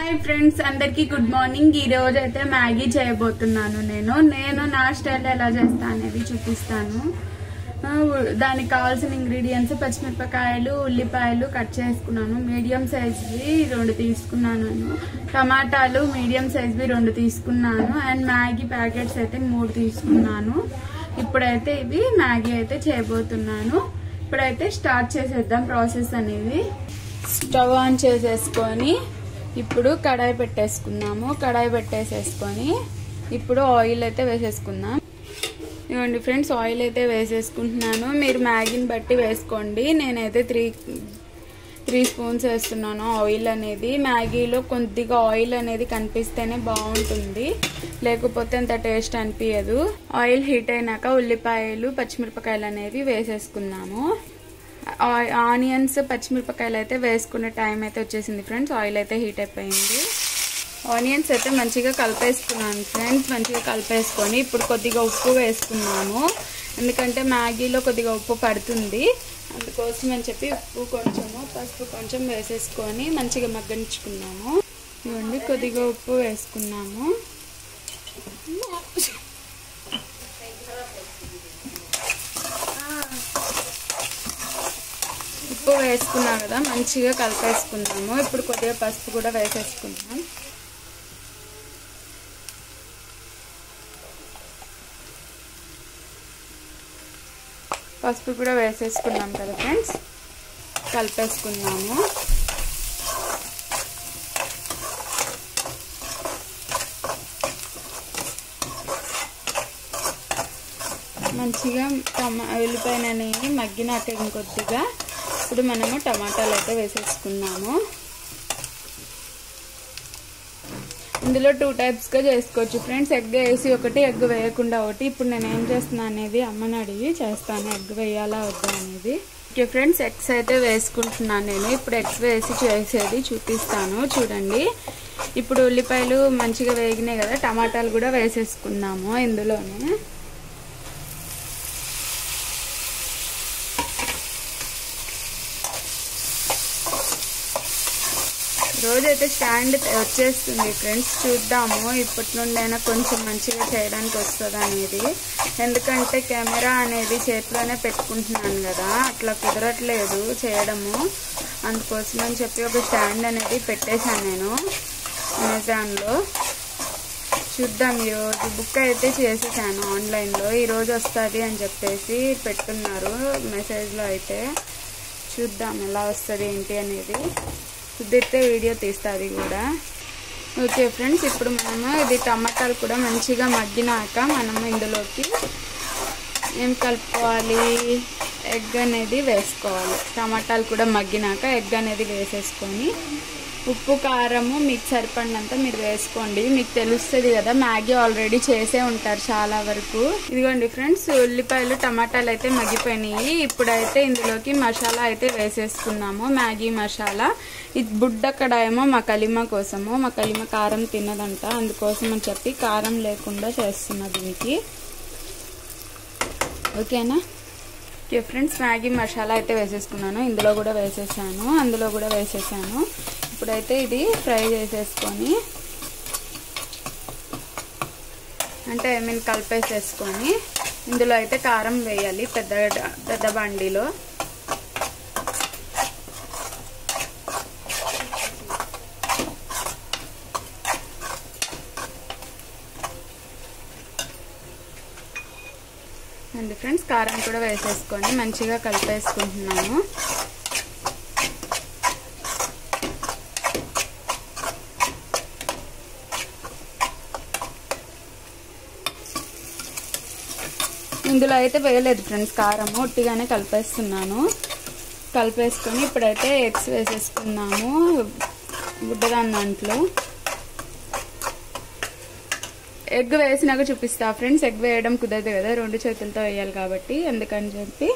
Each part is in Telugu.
హాయ్ ఫ్రెండ్స్, అందరికి గుడ్ మార్నింగ్. ఈ రోజు అయితే మ్యాగీ చేయబోతున్నాను. నేను నా స్టైల్ ఎలా చేస్తా అనేది చూపిస్తాను. దానికి కావాల్సిన ఇంగ్రీడియంట్స్ పచ్చిమిరపకాయలు, ఉల్లిపాయలు కట్ చేసుకున్నాను. మీడియం సైజ్వి 2 తీసుకున్నాను. టమాటాలు మీడియం సైజ్వి 2 తీసుకున్నాను. అండ్ మ్యాగీ ప్యాకెట్స్ అయితే 3 తీసుకున్నాను. ఇప్పుడైతే ఇవి మ్యాగీ అయితే చేయబోతున్నాను. ఇప్పుడైతే స్టార్ట్ చేసేద్దాం ప్రాసెస్ అనేది. స్టవ్ ఆన్ చేసేసుకొని ఇప్పుడు కడాయి పెట్టేసుకున్నాము. కడాయి పెట్టేసేసుకొని ఇప్పుడు ఆయిల్ అయితే వేసేసుకుందాం. ఇవ్వండి ఫ్రెండ్స్, ఆయిల్ అయితే వేసేసుకుంటున్నాను. మీరు మ్యాగీని బట్టి వేసుకోండి. నేనైతే 3 స్పూన్స్ వేస్తున్నాను ఆయిల్ అనేది. మ్యాగీలో కొద్దిగా ఆయిల్ అనేది కనిపిస్తేనే బాగుంటుంది, లేకపోతే అంత టేస్ట్ అనిపించదు. ఆయిల్ హీట్ అయినాక ఉల్లిపాయలు, పచ్చిమిరపకాయలు అనేవి వేసేసుకున్నాము. ఆనియన్స్, పచ్చిమిరపకాయలు అయితే వేసుకునే టైం అయితే వచ్చేసింది ఫ్రెండ్స్. ఆయిల్ అయితే హీట్ అయిపోయింది. ఆనియన్స్ అయితే మంచిగా కలిపేసుకున్నాను ఫ్రెండ్స్. మంచిగా కలిపేసుకొని ఇప్పుడు కొద్దిగా ఉప్పు వేసుకున్నాము. ఎందుకంటే మ్యాగీలో కొద్దిగా ఉప్పు పడుతుంది, అందుకోసం అని చెప్పి ఉప్పు కొంచెము, పసుపు కొంచెం వేసేసుకొని మంచిగా మగ్గనించుకున్నాము. ఇవ్వండి, కొద్దిగా ఉప్పు వేసుకున్నాము. ఉప్పు వేసుకున్నాం కదా, మంచిగా కలిపేసుకున్నాము. ఇప్పుడు కొద్దిగా పసుపు కూడా వేసేసుకున్నాం. పసుపు కూడా వేసేసుకున్నాం కదా ఫ్రెండ్స్, కలిపేసుకున్నాము. మంచిగా ఉల్లిపాయలని మగ్గినాక ఇంకొద్దిగా ఇప్పుడు మనము టమాటాలు అయితే వేసేసుకున్నాము. ఇందులో 2 టైప్స్గా చేసుకోవచ్చు ఫ్రెండ్స్. ఎగ్ వేసి ఒకటి, ఎగ్ వేయకుండా ఒకటి. ఇప్పుడు నేను ఏం చేస్తున్నా అనేది అమ్మని అడిగి చేస్తాను, ఎగ్ వేయాలా వద్దా అనేది. ఓకే ఫ్రెండ్స్, ఎగ్స్ అయితే వేసుకుంటున్నాను నేను. ఇప్పుడు ఎగ్స్ వేసి చేసేది చూపిస్తాను చూడండి. ఇప్పుడు ఉల్లిపాయలు మంచిగా వేగినాయి కదా, టమాటాలు కూడా వేసేసుకున్నాము ఇందులోనే. రోజైతే స్టాండ్ వచ్చేస్తుంది ఫ్రెండ్స్. చూద్దాము ఇప్పటి నుండి అయినా కొంచెం మంచిగా చేయడానికి వస్తుంది అనేది. ఎందుకంటే కెమెరా అనేది చేతిలోనే పెట్టుకుంటున్నాను కదా, అట్లా కుదరట్లేదు చేయడము. అందుకోసం అని చెప్పి ఒక స్టాండ్ అనేది పెట్టేశాను నేను అమెజాన్లో. చూద్దాం, ఈరోజు బుక్ అయితే చేసేసాను ఆన్లైన్లో. ఈరోజు వస్తుంది అని చెప్పేసి పెట్టున్నారు మెసేజ్లో. అయితే చూద్దాం ఎలా వస్తుంది ఏంటి అనేది. కుదిరితే వీడియో తీస్తుంది కూడా. ఓకే ఫ్రెండ్స్, ఇప్పుడు మనము ఇది టమాటాలు కూడా మంచిగా మగ్గినాక మనము ఇందులోకి ఏం కలుపుకోవాలి, ఎగ్ అనేది వేసుకోవాలి. టమాటాలు కూడా మగ్గినాక ఎగ్ అనేది వేసేసుకొని ఉప్పు, కారము మీకు సరిపడినంత మీరు వేసుకోండి. మీకు తెలుస్తుంది కదా, మ్యాగీ ఆల్రెడీ చేసే ఉంటారు చాలా వరకు. ఇదిగోండి ఫ్రెండ్స్, ఉల్లిపాయలు, టమాటాలు అయితే మగ్గిపోయినాయి. ఇప్పుడైతే ఇందులోకి మసాలా అయితే వేసేసుకున్నాము, మ్యాగీ మసాలా. ఇది బుడ్డక్కడ ఏమో మా కలిమ కోసము. మా కలిమ కారం తినదంట, అందుకోసం అని చెప్పి కారం లేకుండా చేస్తున్నా దీనికి. ఓకేనా? ఓకే ఫ్రెండ్స్, మ్యాగీ మసాలా అయితే వేసేసుకున్నాను. ఇందులో కూడా వేసేసాను, అందులో కూడా వేసేసాను. ఇప్పుడైతే ఇది ఫ్రై చేసేసుకొని, అంటే కలిపేసేసుకొని ఇందులో అయితే కారం వేయాలి పెద్ద బండిలో. అండి ఫ్రెండ్స్, కారం కూడా వేసేసుకొని మంచిగా కలిపేసుకుంటున్నాను. ఇందులో అయితే వేయలేదు ఫ్రెండ్స్ కారం, ఒట్టిగానే కలిపేస్తున్నాను. కలిపేసుకొని ఇప్పుడైతే ఎగ్స్ వేసేసుకున్నాము గుడ్డదాని దాంట్లో. ఎగ్ వేసినాక చూపిస్తా ఫ్రెండ్స్. ఎగ్ వేయడం కుదరదు కదా, 2 చేతులతో వేయాలి కాబట్టి, అందుకని చెప్పి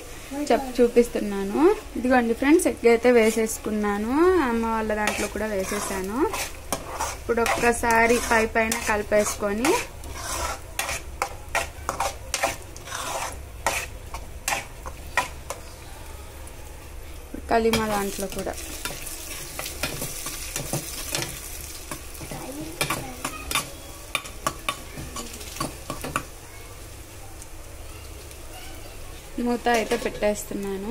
చూపిస్తున్నాను. ఇదిగోండి ఫ్రెండ్స్, ఎగ్ అయితే వేసేసుకున్నాను. అమ్మ వాళ్ళ దాంట్లో కూడా వేసేసాను. ఇప్పుడు ఒక్కసారి పైన కలిపేసుకొని కలిమ దాంట్లో కూడా మూత అయితే పెట్టేస్తున్నాను.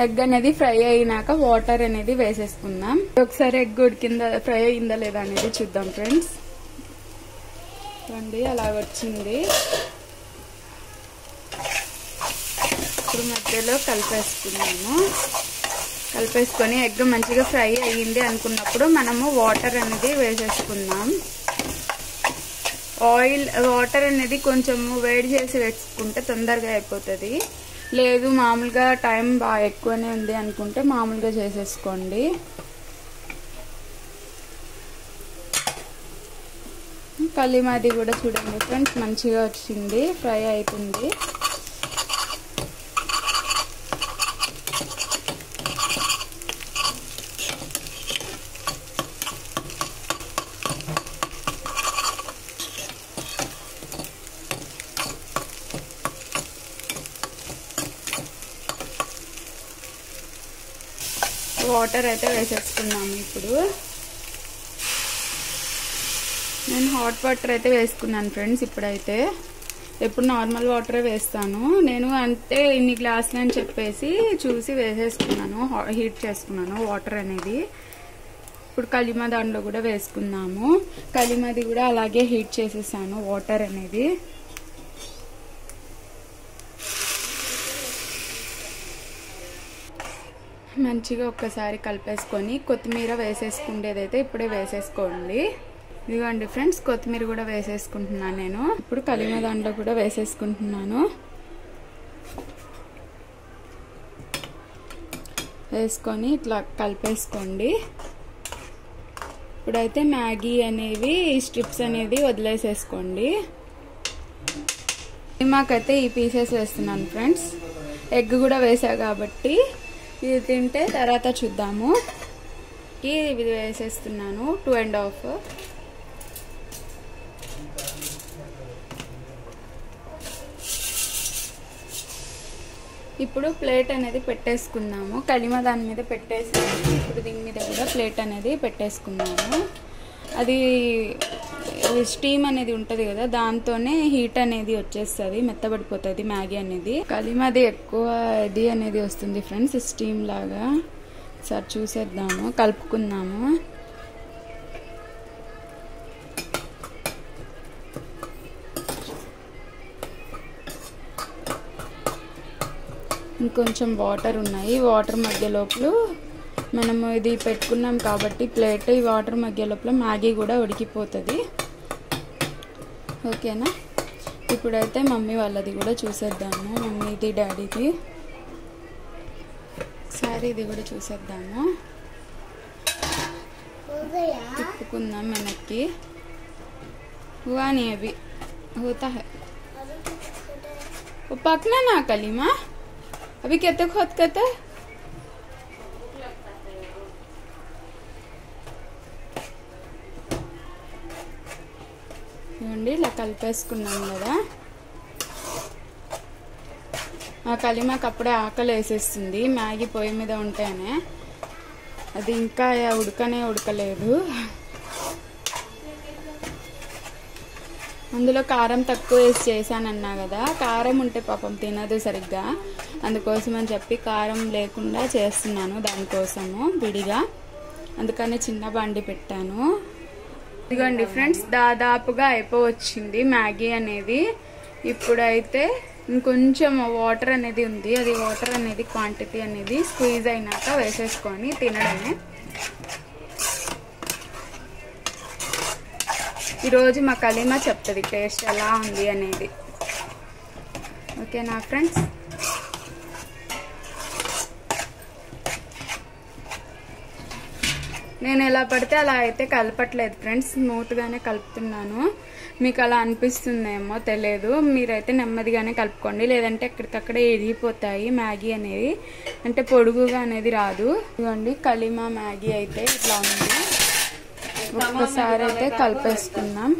ఎగ్ అనేది ఫ్రై అయినాక వాటర్ అనేది వేసేసుకుందాం. ఒకసారి ఎగ్ ఉడికిందా ఫ్రై అయిందా లేదా అనేది చూద్దాం ఫ్రెండ్స్. చూడండి అలా వచ్చింది. ఇప్పుడు మధ్యలో కలిపేసుకున్నాము. కలిపేసుకొని ఎగ్ మంచిగా ఫ్రై అయ్యింది అనుకున్నప్పుడు మనము వాటర్ అనేది వేసేసుకుందాం. వాటర్ అనేది కొంచెము వేడి చేసి వేసుకుంటే తొందరగా అయిపోతుంది. లేదు మామూలుగా టైం బాగా ఎక్కువనే ఉంది అనుకుంటే మామూలుగా చేసేసుకోండి. కలీమాది కూడా చూడండి ఫ్రెండ్స్ మంచిగా వచ్చింది, ఫ్రై అవుతుంది. వాటర్ అయితే వేసేసుకున్నాము. ఇప్పుడు నేను హాట్ వాటర్ అయితే వేసుకున్నాను ఫ్రెండ్స్. ఇప్పుడైతే ఎప్పుడు నార్మల్ వాటరే వేస్తాను నేను, అంటే ఇన్ని గ్లాసులు అని చెప్పేసి చూసి వేసేసుకున్నాను, హీట్ చేసుకున్నాను వాటర్ అనేది. ఇప్పుడు కలీమా దాంట్లో కూడా వేసుకున్నాము. కలీమాది కూడా అలాగే హీట్ చేసేసాను వాటర్ అనేది. మంచిగా ఒక్కసారి కలిపేసుకొని కొత్తిమీర వేసేసుకునేదైతే ఇప్పుడే వేసేసుకోండి. ఇదిగోండి ఫ్రెండ్స్ కొత్తిమీర కూడా వేసేసుకుంటున్నాను నేను. ఇప్పుడు కలీమా దాంట్లో కూడా వేసేసుకుంటున్నాను. వేసుకొని ఇట్లా కలిపేసుకోండి. ఇప్పుడైతే మ్యాగీ అనేవి స్ట్రిప్స్ అనేది వదిలేసేసుకోండి. కలీమాకైతే ఈ పీసెస్ వేస్తున్నాను ఫ్రెండ్స్. ఎగ్ కూడా వేసా కాబట్టి ఇది తింటే తర్వాత చూద్దాము. ఇది వేసేస్తున్నాను 2.5. ఇప్పుడు ప్లేట్ అనేది పెట్టేసుకుందాము. కలీమా దాని మీద పెట్టేసాము. ఇప్పుడు దీని మీద కూడా ప్లేట్ అనేది పెట్టేసుకున్నాము. అది స్టీమ్ అనేది ఉంటది కదా, దాంతోనే హీట్ అనేది వచ్చేస్తుంది, మెత్తబడిపోతుంది మ్యాగీ అనేది. కలీమాది ఎక్కువ ఇది అనేది వస్తుంది ఫ్రెండ్స్, స్టీమ్ లాగా. సార్ చూసేద్దాము, కలుపుకుందాము. ఇంకొంచెం వాటర్ ఉన్నాయి. వాటర్ మధ్య లోపల మనము ఇది పెట్టుకున్నాం కాబట్టి ప్లేట్, ఈ వాటర్ మధ్య లోపల మ్యాగీ కూడా ఉడికిపోతుంది. ఓకేనా? ఇప్పుడైతే మమ్మీ వాళ్ళది కూడా చూసేద్దాము. మమ్మీది డాడీది ఒకసారి ఇది కూడా చూసేద్దాము. తిప్పుకుందాం వెనక్కి. हुआ नहीं अभी, होता है वो पकना ना कलीमा. अभी कहते खुद कहते ఇలా కలిపేసుకున్నాం కదా. ఆ కలీమాకి అప్పుడే ఆకలి వేసేస్తుంది మ్యాగీ పొయ్యి మీద ఉంటేనే. అది ఇంకా ఉడకలేదు. అందులో కారం తక్కువ వేసి చేశానన్నా కదా, కారం ఉంటే పాపం తినదు సరిగ్గా, అందుకోసం అని చెప్పి కారం లేకుండా చేస్తున్నాను దానికోసము విడిగా. అందుకని చిన్న బండి పెట్టాను. ఇదిగోండి ఫ్రెండ్స్ దాదాపుగా అయిపోవచ్చింది మ్యాగీ అనేది. ఇప్పుడైతే ఇంకొంచెం వాటర్ అనేది ఉంది, అది వాటర్ అనేది క్వాంటిటీ అనేది స్క్వీజ్ అయినాక వేసేసుకొని తినడమే. ఈరోజు మా కలీమా చెప్తుంది టేస్ట్ ఎలా ఉంది అనేది. ఓకేనా ఫ్రెండ్స్? నేను ఎలా పడితే అలా అయితే కలపట్లేదు ఫ్రెండ్స్, స్మూత్గానే కలుపుతున్నాను. మీకు అలా అనిపిస్తుందేమో తెలియదు, మీరైతే నెమ్మదిగానే కలుపుకోండి, లేదంటే ఎక్కడికక్కడే ఇరిగిపోతాయి మ్యాగీ అనేది, అంటే పొడుగుగా అనేది రాదు. ఇదిగోండి కలీమా మ్యాగీ అయితే ఇట్లా ఉంది. ఒక్కసారి అయితే కలిపేసుకున్నాం.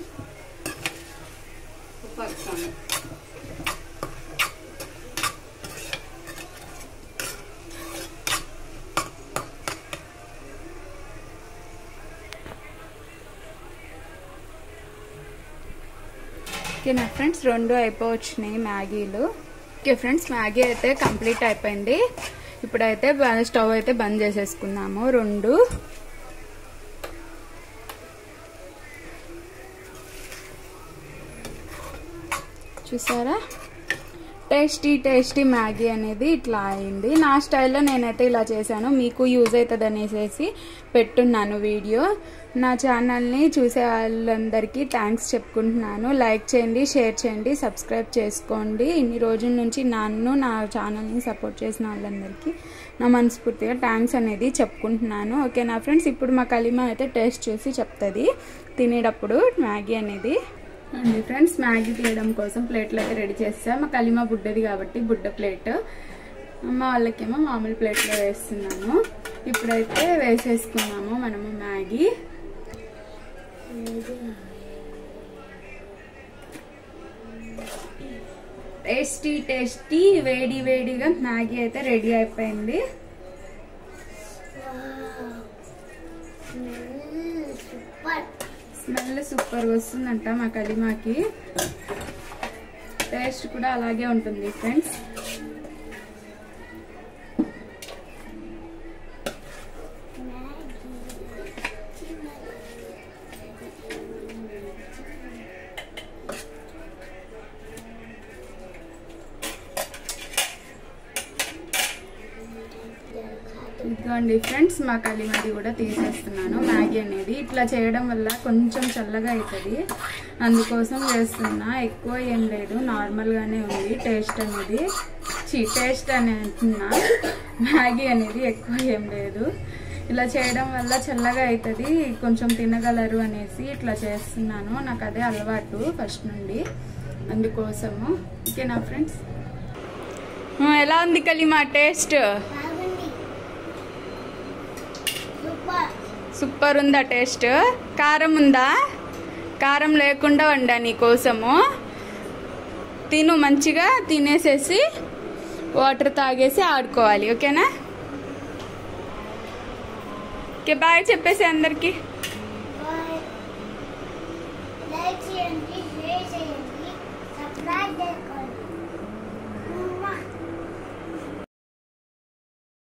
ఓకేనా ఫ్రెండ్స్, 2 అయిపోవచ్చినాయి మ్యాగీలు. ఓకే ఫ్రెండ్స్, మ్యాగీ అయితే కంప్లీట్ అయిపోయింది. ఇప్పుడైతే స్టవ్ అయితే బంద్ చేసేసుకుందాము. 2 చూసారా, టేస్టీ మ్యాగీ అనేది ఇట్లా అయింది. నా స్టైల్లో నేనైతే ఇలా చేశాను, మీకు యూజ్ అవుతుంది అనేసి పెట్టున్నాను వీడియో. నా ఛానల్ని చూసే వాళ్ళందరికీ థ్యాంక్స్ చెప్పుకుంటున్నాను. లైక్ చేయండి, షేర్ చేయండి, సబ్స్క్రైబ్ చేసుకోండి. ఇన్ని రోజుల నుంచి నా ఛానల్ని సపోర్ట్ చేసిన వాళ్ళందరికీ నా మనస్ఫూర్తిగా థ్యాంక్స్ అనేది చెప్పుకుంటున్నాను. ఓకేనా ఫ్రెండ్స్, ఇప్పుడు మా కలీమా అయితే టేస్ట్ చూసి చెప్తుంది తినేటప్పుడు మ్యాగీ అనేది. అండి ఫ్రెండ్స్, మ్యాగీ తీయడం కోసం ప్లేట్లు అయితే రెడీ చేస్తా. మా కలీమా బుడ్డది కాబట్టి బుడ్డ ప్లేట్, మా వాళ్ళకేమో మామూలు ప్లేట్లో వేస్తున్నాము. ఇప్పుడైతే వేసేసుకున్నాము మనము మ్యాగీ. టేస్టీ వేడిగా మ్యాగీ అయితే రెడీ అయిపోయింది. స్మెల్ సూపర్గా వస్తుందంట మా కలీమాకి. టేస్ట్ కూడా అలాగే ఉంటుంది ఫ్రెండ్స్. ఇదిగోండి ఫ్రెండ్స్, మా కలీమాది కూడా తీసేస్తున్నాను. మ్యాగీ అనేది ఇట్లా చేయడం వల్ల కొంచెం చల్లగా అవుతుంది, అందుకోసం చేస్తున్నా. ఎక్కువ ఏం లేదు, నార్మల్గానే ఉంది టేస్ట్ అనేది. టేస్ట్ అని అంటున్నా, మ్యాగీ అనేది ఎక్కువ ఏం లేదు. ఇలా చేయడం వల్ల చల్లగా అవుతుంది, కొంచెం తినగలరు అనేసి ఇట్లా చేస్తున్నాను. నాకు అదే అలవాటు ఫస్ట్ నుండి, అందుకోసము. ఓకేనా ఫ్రెండ్స్, ఎలా ఉంది కలీమా టేస్ట్? సూపర్ ఉందా టేస్ట్? కారం ఉందా? కారం లేకుండా వండా నీకోసము. తిను, మంచిగా తినేసేసి వాటర్ తాగేసి ఆడుకోవాలి. ఓకేనా? ఓకే, బాయ్ చెప్పేసి అందరికి. లైక్ చేయండి, షేర్ చేయండి, సబ్స్క్రైబ్ చేసుకోండి.